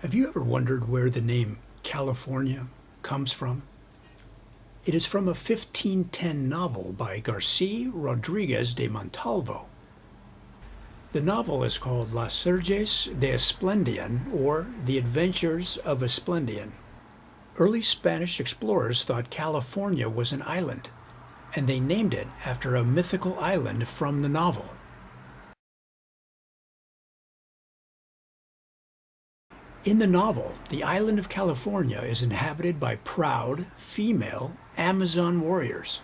Have you ever wondered where the name California comes from? It is from a 1510 novel by Garcia Rodriguez de Montalvo. The novel is called Las Surges de Esplandian, or The Adventures of Esplandian. Early Spanish explorers thought California was an island, and they named it after a mythical island from the novel. In the novel, the island of California is inhabited by proud, female Amazon warriors.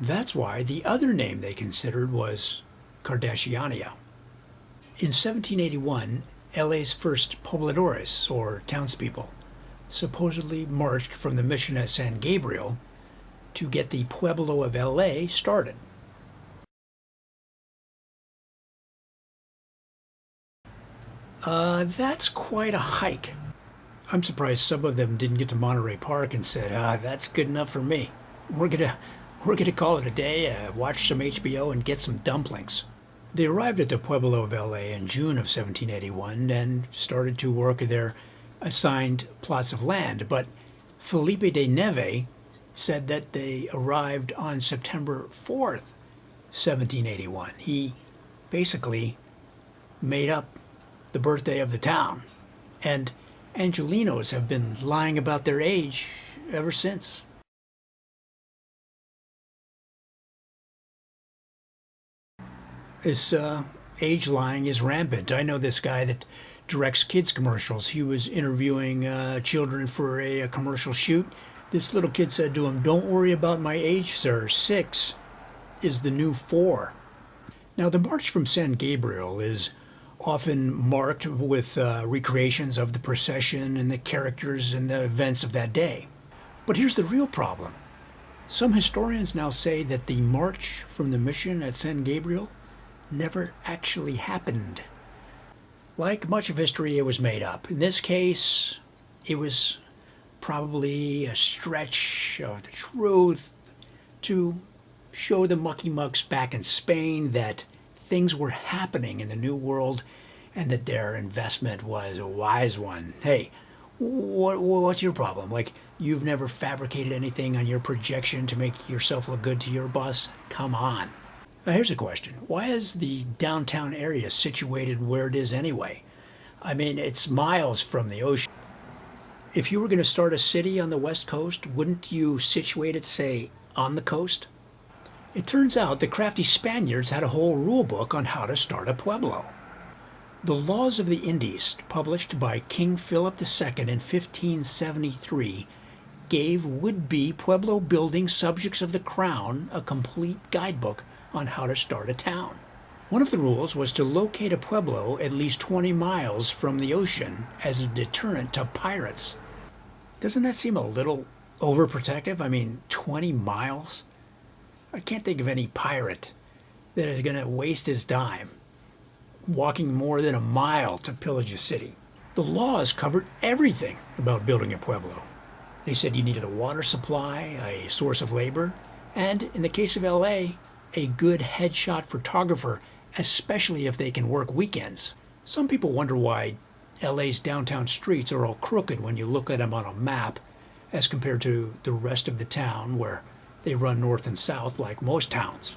That's why the other name they considered was Kardashiania. In 1781, LA's first pobladores, or townspeople, supposedly marched from the mission at San Gabriel to get the Pueblo of LA started. That's quite a hike. I'm surprised some of them didn't get to Monterey Park and said, that's good enough for me. We're gonna call it a day, watch some HBO and get some dumplings. They arrived at the Pueblo of LA in June of 1781 and started to work their assigned plots of land, but Felipe de Neve said that they arrived on September 4th, 1781. He basically made up the birthday of the town, and Angelinos have been lying about their age ever since. This age lying is rampant. I know this guy that directs kids commercials. He was interviewing children for a commercial shoot. This little kid said to him, "Don't worry about my age, sir. 6 is the new 4." Now, the March from San Gabriel is often marked with recreations of the procession and the characters and the events of that day. But here's the real problem. Some historians now say that the march from the mission at San Gabriel never actually happened. Like much of history, it was made up. In this case, it was probably a stretch of the truth to show the mucky mucks back in Spain that things were happening in the New World and that their investment was a wise one. Hey, what's your problem? Like, you've never fabricated anything on your projection to make yourself look good to your boss? Come on. Now here's a question. Why is the downtown area situated where it is anyway? I mean, it's miles from the ocean. If you were going to start a city on the West Coast, wouldn't you situate it, say, on the coast? It turns out the crafty Spaniards had a whole rule book on how to start a pueblo. The Laws of the Indies, published by King Philip II in 1573, gave would-be pueblo building subjects of the crown a complete guidebook on how to start a town. One of the rules was to locate a pueblo at least 20 miles from the ocean as a deterrent to pirates. Doesn't that seem a little overprotective? I mean, 20 miles? I can't think of any pirate that is going to waste his time walking more than a mile to pillage a city. The laws covered everything about building a pueblo. They said you needed a water supply, a source of labor, and in the case of LA, a good headshot photographer, especially if they can work weekends. Some people wonder why LA's downtown streets are all crooked when you look at them on a map as compared to the rest of the town where they run north and south like most towns.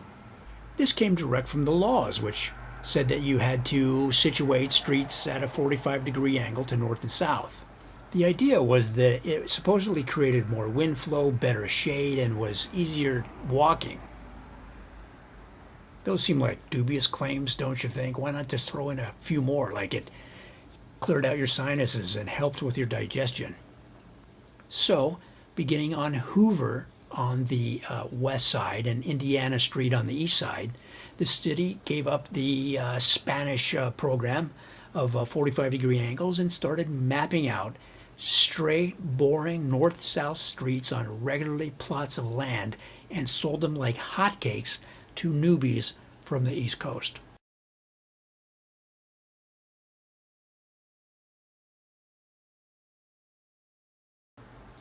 This came direct from the laws, which said that you had to situate streets at a 45-degree angle to north and south. The idea was that it supposedly created more wind flow, better shade, and was easier walking. Those seem like dubious claims, don't you think? Why not just throw in a few more, like it cleared out your sinuses and helped with your digestion? So, beginning on Hoover on the west side and Indiana Street on the east side, the city gave up the Spanish program of 45-degree angles and started mapping out straight, boring north-south streets on regularly plots of land and sold them like hotcakes to newbies from the East Coast.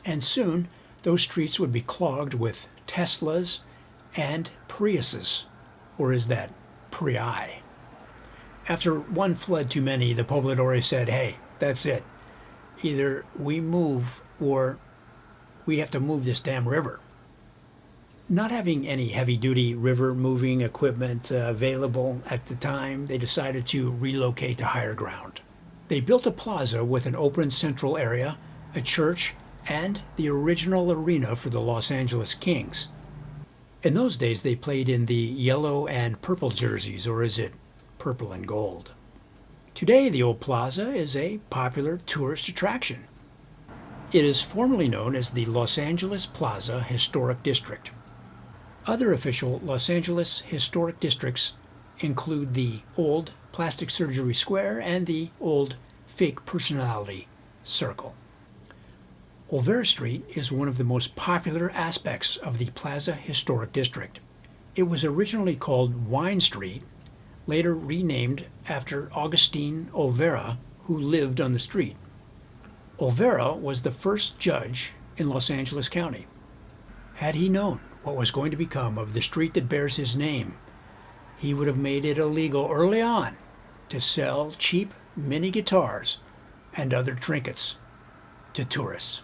And soon, those streets would be clogged with Teslas and Priuses, or is that Prii? After one flood too many, the pobladores said, "Hey, that's it. Either we move or we have to move this damn river. Not having any heavy-duty river moving equipment available at the time, they decided to relocate to higher ground. They built a plaza with an open central area, a church, and the original arena for the Los Angeles Kings. In those days, they played in the yellow and purple jerseys, or is it purple and gold? Today, the old plaza is a popular tourist attraction. It is formerly known as the Los Angeles Plaza Historic District. Other official Los Angeles historic districts include the old Plastic Surgery Square and the old Fake Personality Circle. Olvera Street is one of the most popular aspects of the Plaza Historic District. It was originally called Wine Street, later renamed after Augustine Olvera, who lived on the street. Olvera was the first judge in Los Angeles County. Had he known what was going to become of the street that bears his name, he would have made it illegal early on to sell cheap mini guitars and other trinkets to tourists.